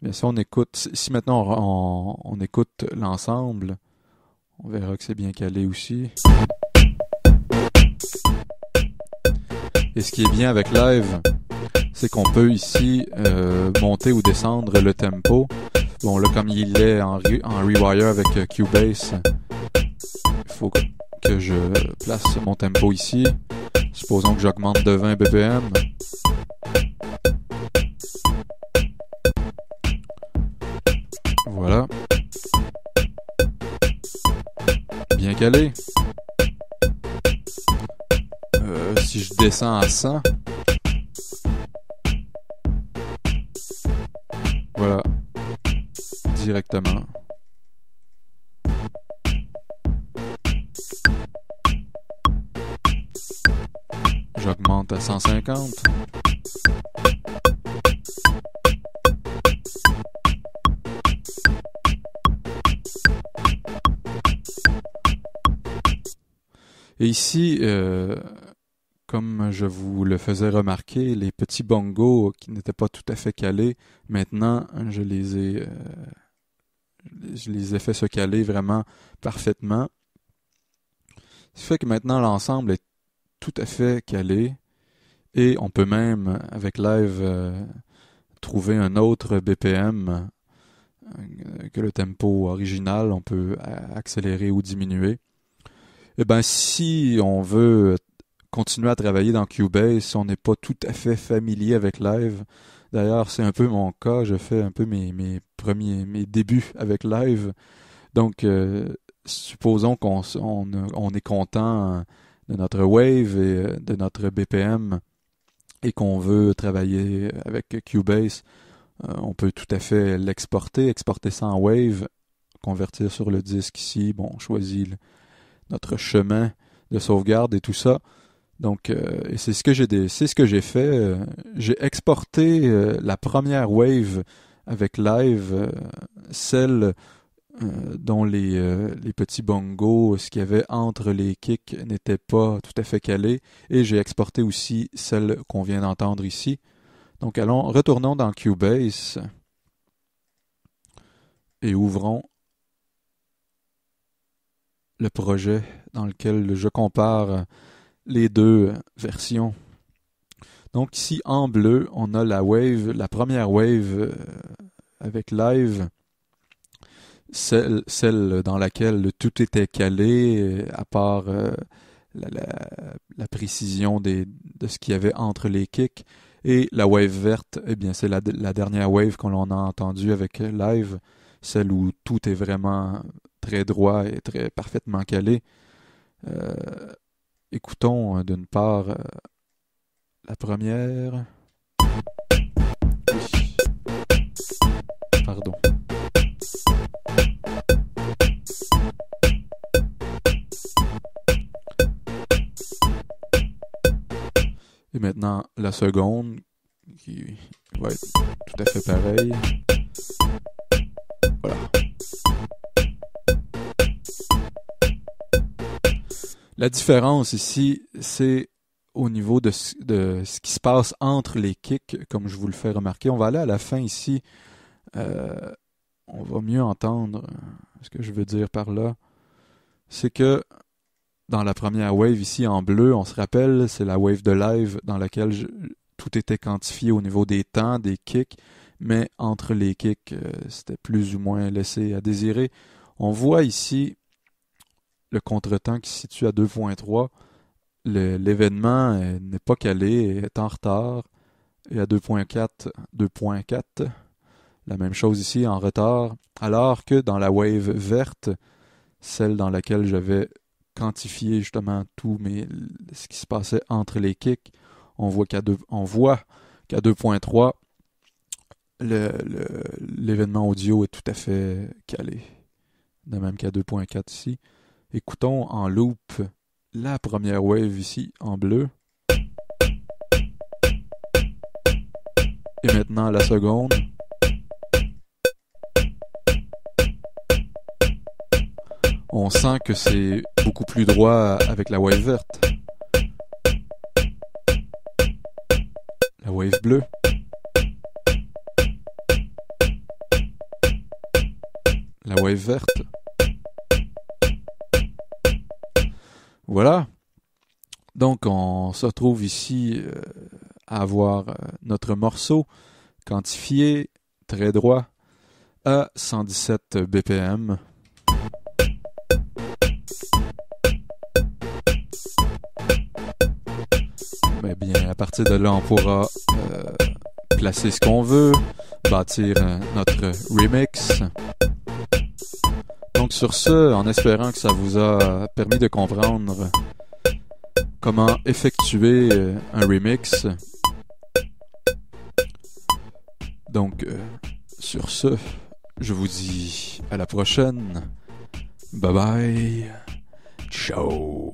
Bien, si on écoute, si maintenant on écoute l'ensemble, on verra que c'est bien calé aussi. Et ce qui est bien avec Live, c'est qu'on peut ici monter ou descendre le tempo. Bon, là, comme il est en rewire avec Cubase, il faut que je place mon tempo ici. Supposons que j'augmente de 20 BPM. Voilà. Bien calé. Si je descends à 100, voilà, directement. J'augmente à 150. Et ici, comme je vous le faisais remarquer, les petits bongos qui n'étaient pas tout à fait calés, maintenant, je les ai fait se caler vraiment parfaitement. Ce qui fait que maintenant, l'ensemble est tout à fait calé. Et on peut même, avec Live, trouver un autre BPM que le tempo original. On peut accélérer ou diminuer. Eh bien, si on veut continuer à travailler dans Cubase, si on n'est pas tout à fait familier avec Live, d'ailleurs, c'est un peu mon cas, je fais un peu mes débuts avec Live. Donc, supposons on est content de notre wave et de notre BPM et qu'on veut travailler avec Cubase, on peut tout à fait exporter ça en wave, convertir sur le disque ici. Bon, on choisit notre chemin de sauvegarde et tout ça. Donc, et c'est ce que j'ai fait. J'ai exporté la première wave avec Live, celle dont les petits bongos, ce qu'il y avait entre les kicks n'était pas tout à fait calé. Et j'ai exporté aussi celle qu'on vient d'entendre ici. Donc, retournons dans Cubase et ouvrons le projet dans lequel je compare les deux versions. Donc ici, en bleu, on a la première wave avec Live, celle dans laquelle tout était calé, à part la précision de ce qu'il y avait entre les kicks. Et la wave verte, eh bien, c'est la dernière wave qu'on a entendue avec Live, celle où tout est vraiment très droit et très parfaitement calé. Écoutons d'une part la première. Oui. Pardon. Et maintenant la seconde, qui va être tout à fait pareille. Voilà. La différence ici, c'est au niveau de ce qui se passe entre les kicks, comme je vous le fais remarquer. On va aller à la fin ici. On va mieux entendre ce que je veux dire par là. C'est que dans la première wave ici en bleu, on se rappelle, c'est la wave de Live dans laquelle tout était quantifié au niveau des temps, des kicks, mais entre les kicks, c'était plus ou moins laissé à désirer. On voit ici le contretemps qui se situe à 2.3. L'événement n'est pas calé, est en retard. Et à 2.4, 2.4, la même chose ici, en retard. Alors que dans la wave verte, celle dans laquelle j'avais quantifié justement ce qui se passait entre les kicks, on voit qu'à 2.3, l'événement audio est tout à fait calé. De même qu'à 2.4 ici. Écoutons en loop la première wave ici en bleu. Et maintenant la seconde. On sent que c'est beaucoup plus droit avec la wave verte. La wave bleue. la wave verte. Voilà. Donc, on se retrouve ici à avoir notre morceau quantifié, très droit, à 117 BPM. Mais bien, à partir de là, on pourra placer ce qu'on veut, bâtir notre remix. Donc sur ce, en espérant que ça vous a permis de comprendre comment effectuer un remix. Donc sur ce, je vous dis à la prochaine. Bye bye. Ciao.